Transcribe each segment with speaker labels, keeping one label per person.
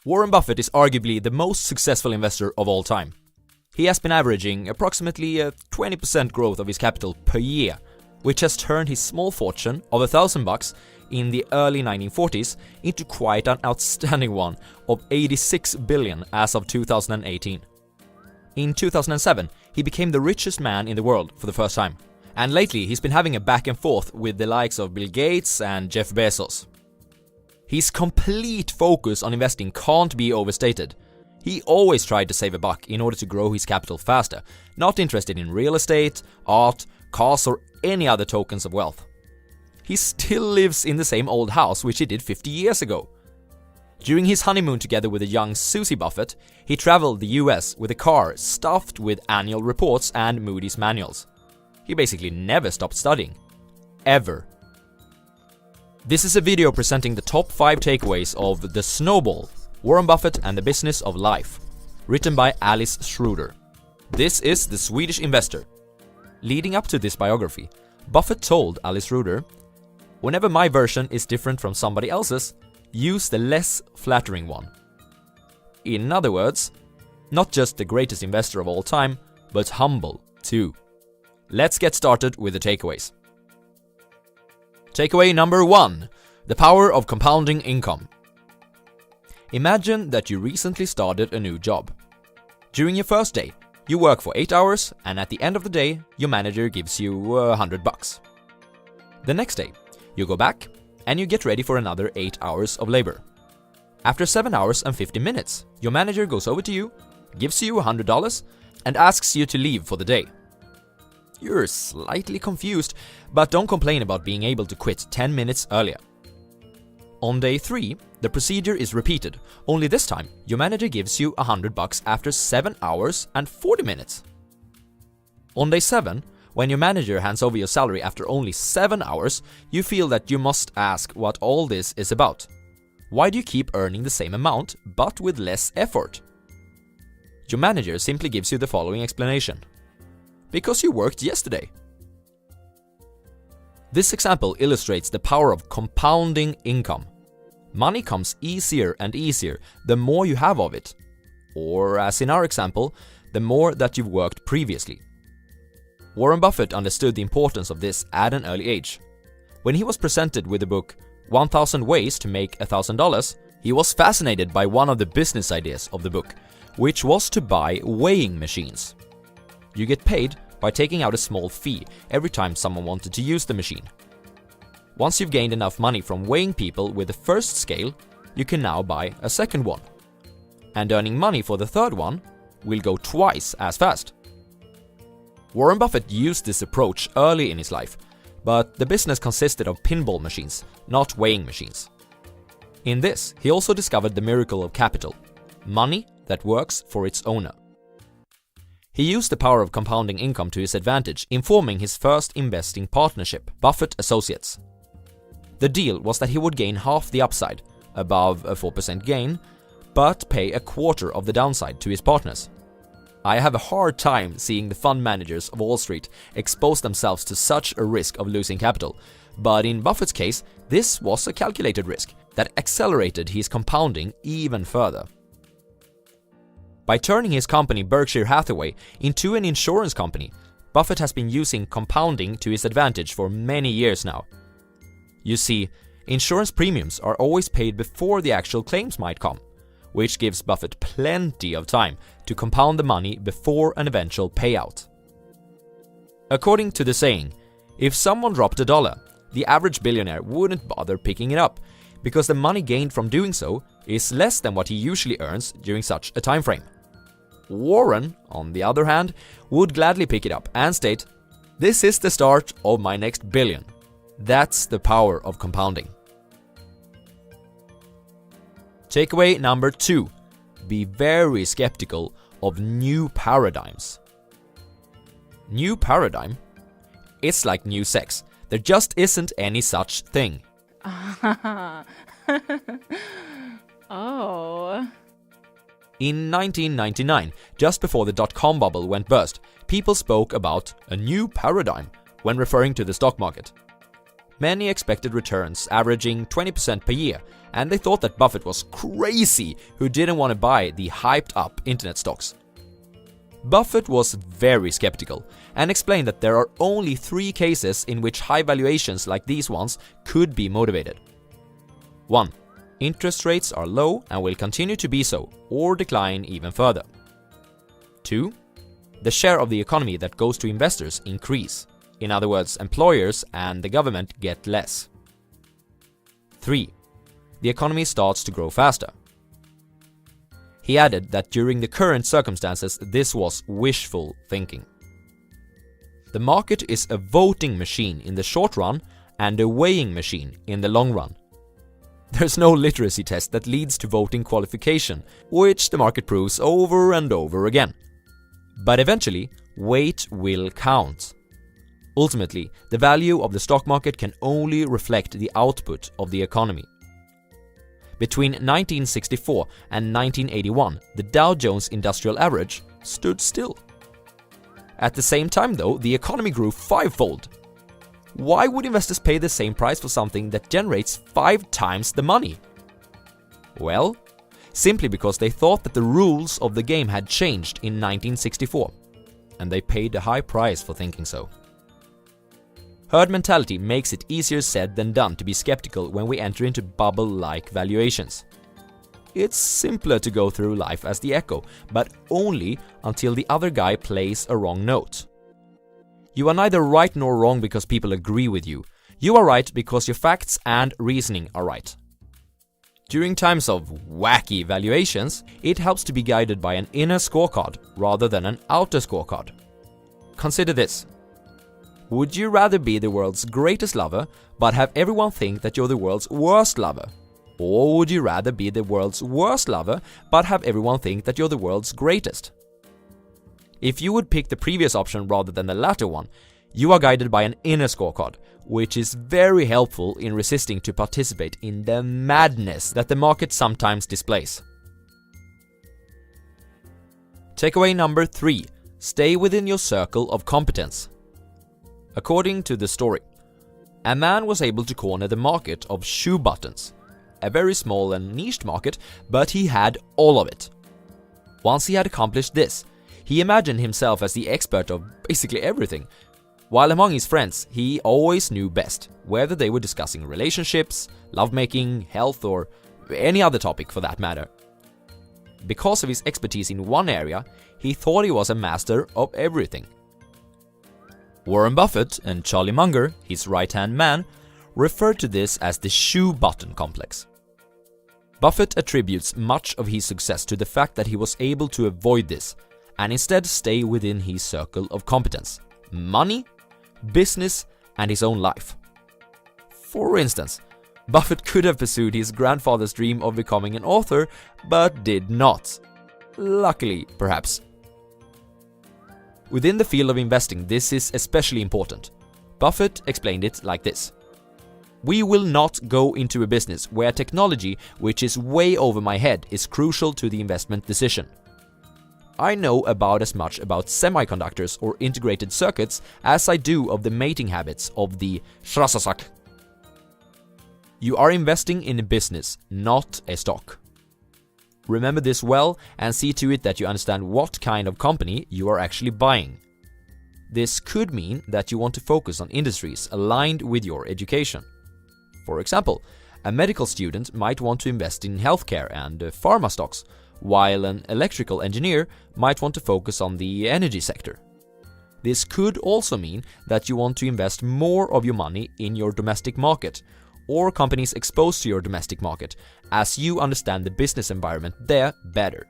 Speaker 1: Warren Buffett is arguably the most successful investor of all time. He has been averaging approximately a 20% growth of his capital per year, which has turned his small fortune of $1,000 in the early 1940s into quite an outstanding one of $86 billion as of 2018. In 2007, he became the richest man in the world for the first time. And lately, he's been having a back and forth with the likes of Bill Gates and Jeff Bezos. His complete focus on investing can't be overstated. He always tried to save a buck in order to grow his capital faster, not interested in real estate, art, cars or any other tokens of wealth. He still lives in the same old house which he did 50 years ago. During his honeymoon together with a young Susie Buffett, he traveled the US with a car stuffed with annual reports and Moody's manuals. He basically never stopped studying. Ever. This is a video presenting the top 5 takeaways of The Snowball, Warren Buffett and the Business of Life, written by Alice Schroeder. This is the Swedish investor. Leading up to this biography, Buffett told Alice Schroeder, "Whenever my version is different from somebody else's, use the less flattering one." In other words, not just the greatest investor of all time, but humble too. Let's get started with the takeaways. Takeaway number 1. The power of compounding income. Imagine that you recently started a new job. During your first day, you work for 8 hours and at the end of the day, your manager gives you $100. The next day, you go back and you get ready for another 8 hours of labor. After 7 hours and 50 minutes, your manager goes over to you, gives you $100 and asks you to leave for the day. You're slightly confused, but don't complain about being able to quit 10 minutes earlier. On day 3, the procedure is repeated, only this time your manager gives you $100 after 7 hours and 40 minutes. On day 7, when your manager hands over your salary after only 7 hours, you feel that you must ask what all this is about. Why do you keep earning the same amount, but with less effort? Your manager simply gives you the following explanation. Because you worked yesterday. This example illustrates the power of compounding income. Money comes easier and easier the more you have of it. Or, as in our example, the more that you've worked previously. Warren Buffett understood the importance of this at an early age. When he was presented with the book 1000 Ways to Make $1,000, he was fascinated by one of the business ideas of the book, which was to buy weighing machines. You get paid by taking out a small fee every time someone wanted to use the machine. Once you've gained enough money from weighing people with the first scale, you can now buy a second one. And earning money for the third one will go twice as fast. Warren Buffett used this approach early in his life, but the business consisted of pinball machines, not weighing machines. In this, he also discovered the miracle of capital, money that works for its owner. He used the power of compounding income to his advantage in forming his first investing partnership, Buffett Associates. The deal was that he would gain half the upside, above a 4% gain, but pay a quarter of the downside to his partners. I have a hard time seeing the fund managers of Wall Street expose themselves to such a risk of losing capital, but in Buffett's case, this was a calculated risk that accelerated his compounding even further. By turning his company Berkshire Hathaway into an insurance company, Buffett has been using compounding to his advantage for many years now. You see, insurance premiums are always paid before the actual claims might come, which gives Buffett plenty of time to compound the money before an eventual payout. According to the saying, if someone dropped $1, the average billionaire wouldn't bother picking it up, because the money gained from doing so is less than what he usually earns during such a time frame. Warren, on the other hand, would gladly pick it up and state, "This is the start of my next billion." That's the power of compounding. Takeaway number 2. Be very skeptical of new paradigms. New paradigm? It's like new sex. There just isn't any such thing.
Speaker 2: Oh.
Speaker 1: In 1999, just before the dot-com bubble went burst, people spoke about a new paradigm when referring to the stock market. Many expected returns averaging 20% per year, and they thought that Buffett was crazy who didn't want to buy the hyped up internet stocks. Buffett was very skeptical and explained that there are only 3 cases in which high valuations like these ones could be motivated. 1. Interest rates are low and will continue to be so, or decline even further. 2. The share of the economy that goes to investors increase. In other words, employers and the government get less. 3. The economy starts to grow faster. He added that during the current circumstances, this was wishful thinking. The market is a voting machine in the short run and a weighing machine in the long run. There's no literacy test that leads to voting qualification, which the market proves over and over again. But eventually, weight will count. Ultimately, the value of the stock market can only reflect the output of the economy. Between 1964 and 1981, the Dow Jones Industrial Average stood still. At the same time though, the economy grew 5-fold. Why would investors pay the same price for something that generates 5 times the money? Well, simply because they thought that the rules of the game had changed in 1964, and they paid a high price for thinking so. Herd mentality makes it easier said than done to be skeptical when we enter into bubble-like valuations. It's simpler to go through life as the echo, but only until the other guy plays a wrong note. You are neither right nor wrong because people agree with you. You are right because your facts and reasoning are right. During times of wacky valuations, it helps to be guided by an inner scorecard rather than an outer scorecard. Consider this. Would you rather be the world's greatest lover, but have everyone think that you're the world's worst lover? Or would you rather be the world's worst lover, but have everyone think that you're the world's greatest? If you would pick the previous option rather than the latter one, you are guided by an inner scorecard, which is very helpful in resisting to participate in the madness that the market sometimes displays. Takeaway number 3. Stay within your circle of competence. According to the story, a man was able to corner the market of shoe buttons, a very small and niched market, but he had all of it. Once he had accomplished this, he imagined himself as the expert of basically everything, while among his friends he always knew best, whether they were discussing relationships, lovemaking, health, or any other topic for that matter. Because of his expertise in one area, he thought he was a master of everything. Warren Buffett and Charlie Munger, his right-hand man, referred to this as the shoe button complex. Buffett attributes much of his success to the fact that he was able to avoid this and instead stay within his circle of competence: money, business, and his own life. For instance, Buffett could have pursued his grandfather's dream of becoming an author, but did not. Luckily, perhaps. Within the field of investing, this is especially important. Buffett explained it like this: "We will not go into a business where technology, which is way over my head, is crucial to the investment decision. I know about as much about semiconductors or integrated circuits as I do of the mating habits of the Kiyosaki. You are investing in a business, not a stock. Remember this well and see to it that you understand what kind of company you are actually buying. This could mean that you want to focus on industries aligned with your education. For example, a medical student might want to invest in healthcare and pharma stocks, while an electrical engineer might want to focus on the energy sector. This could also mean that you want to invest more of your money in your domestic market, or companies exposed to your domestic market, as you understand the business environment there better.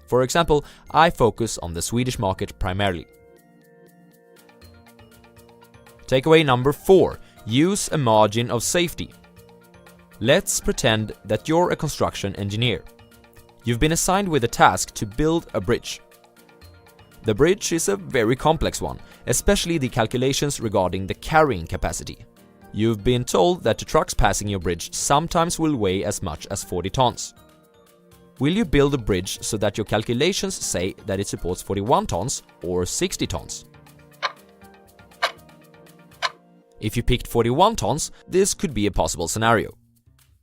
Speaker 1: For example, I focus on the Swedish market primarily." Takeaway number 4. Use a margin of safety. Let's pretend that you're a construction engineer. You've been assigned with a task to build a bridge. The bridge is a very complex one, especially the calculations regarding the carrying capacity. You've been told that the trucks passing your bridge sometimes will weigh as much as 40 tons. Will you build a bridge so that your calculations say that it supports 41 tons or 60 tons? If you picked 41 tons, this could be a possible scenario.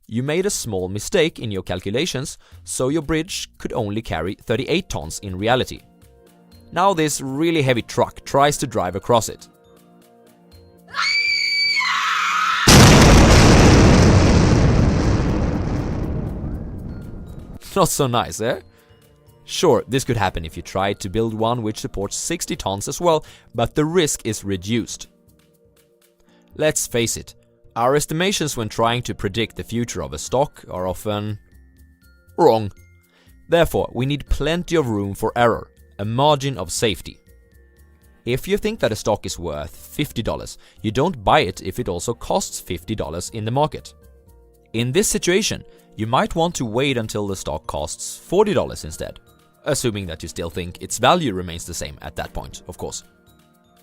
Speaker 1: You made a small mistake in your calculations, so your bridge could only carry 38 tons in reality. Now this really heavy truck tries to drive across it. Not so nice, eh? Sure, this could happen if you try to build one which supports 60 tons as well, but the risk is reduced. Let's face it, our estimations when trying to predict the future of a stock are often wrong. Therefore, we need plenty of room for error, a margin of safety. If you think that a stock is worth $50, you don't buy it if it also costs $50 in the market. In this situation, you might want to wait until the stock costs $40 instead, assuming that you still think its value remains the same at that point, of course.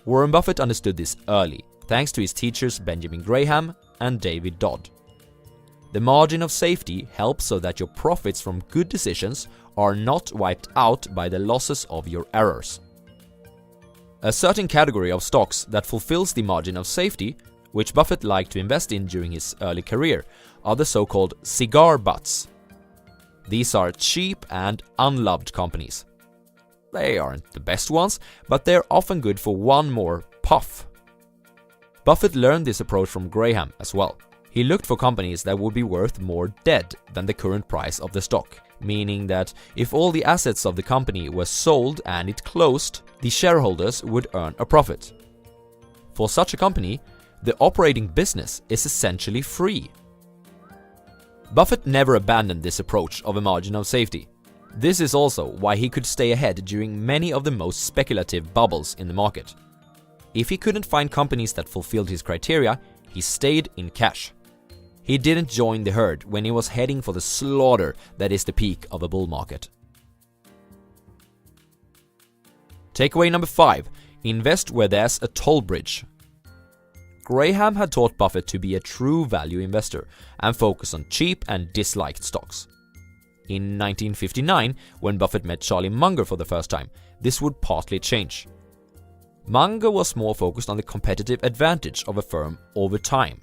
Speaker 1: Warren Buffett understood this early, thanks to his teachers Benjamin Graham and David Dodd. The margin of safety helps so that your profits from good decisions are not wiped out by the losses of your errors. A certain category of stocks that fulfills the margin of safety, which Buffett liked to invest in during his early career, are the so-called cigar butts. These are cheap and unloved companies. They aren't the best ones, but they're often good for one more puff. Buffett learned this approach from Graham as well. He looked for companies that would be worth more dead than the current price of the stock, meaning that if all the assets of the company were sold and it closed, the shareholders would earn a profit. For such a company, the operating business is essentially free. Buffett never abandoned this approach of a margin of safety. This is also why he could stay ahead during many of the most speculative bubbles in the market. If he couldn't find companies that fulfilled his criteria, he stayed in cash. He didn't join the herd when he was heading for the slaughter that is the peak of a bull market. Takeaway number 5. Invest where there's a toll bridge. Graham had taught Buffett to be a true value investor and focus on cheap and disliked stocks. In 1959, when Buffett met Charlie Munger for the first time, this would partly change. Munger was more focused on the competitive advantage of a firm over time.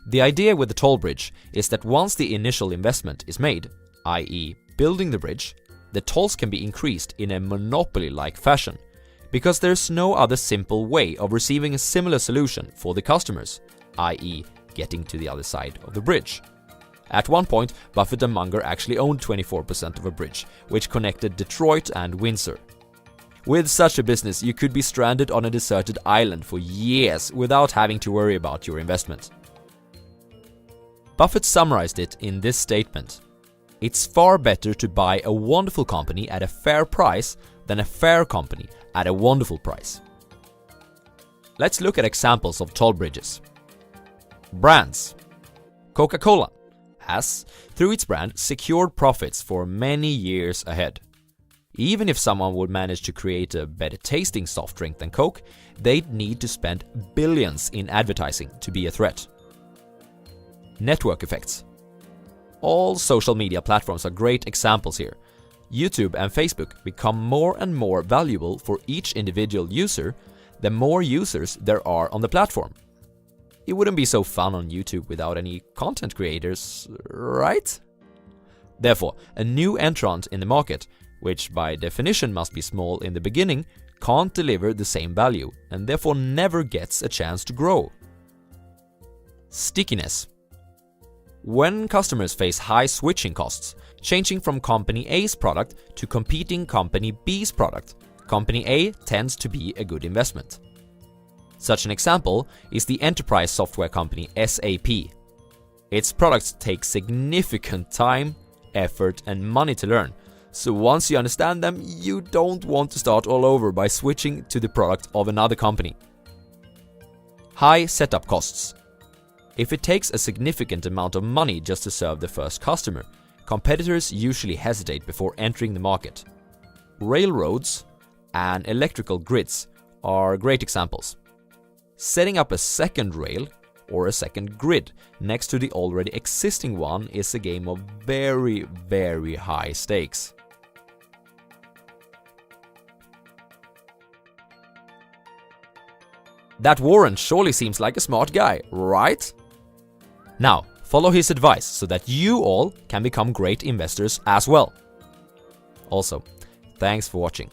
Speaker 1: The idea with the toll bridge is that once the initial investment is made, i.e. building the bridge, the tolls can be increased in a monopoly-like fashion, because there's no other simple way of receiving a similar solution for the customers, i.e. getting to the other side of the bridge. At one point, Buffett and Munger actually owned 24% of a bridge, which connected Detroit and Windsor. With such a business, you could be stranded on a deserted island for years without having to worry about your investment. Buffett summarized it in this statement: "It's far better to buy a wonderful company at a fair price than a fair company at a wonderful price." Let's look at examples of toll bridges. Brands. Coca-Cola has, through its brand, secured profits for many years ahead. Even if someone would manage to create a better tasting soft drink than Coke, they'd need to spend billions in advertising to be a threat. Network effects. All social media platforms are great examples here. YouTube and Facebook become more and more valuable for each individual user the more users there are on the platform. It wouldn't be so fun on YouTube without any content creators, right? Therefore, a new entrant in the market, which by definition must be small in the beginning, can't deliver the same value and therefore never gets a chance to grow. Stickiness. When customers face high switching costs, changing from company A's product to competing company B's product, company A tends to be a good investment. Such an example is the enterprise software company SAP. Its products take significant time, effort, and money to learn, so once you understand them, you don't want to start all over by switching to the product of another company. High setup costs. If it takes a significant amount of money just to serve the first customer, competitors usually hesitate before entering the market. Railroads and electrical grids are great examples. Setting up a second rail or a second grid next to the already existing one is a game of very, very high stakes. That Warren surely seems like a smart guy, right? Now, follow his advice so that you all can become great investors as well. Also, thanks for watching.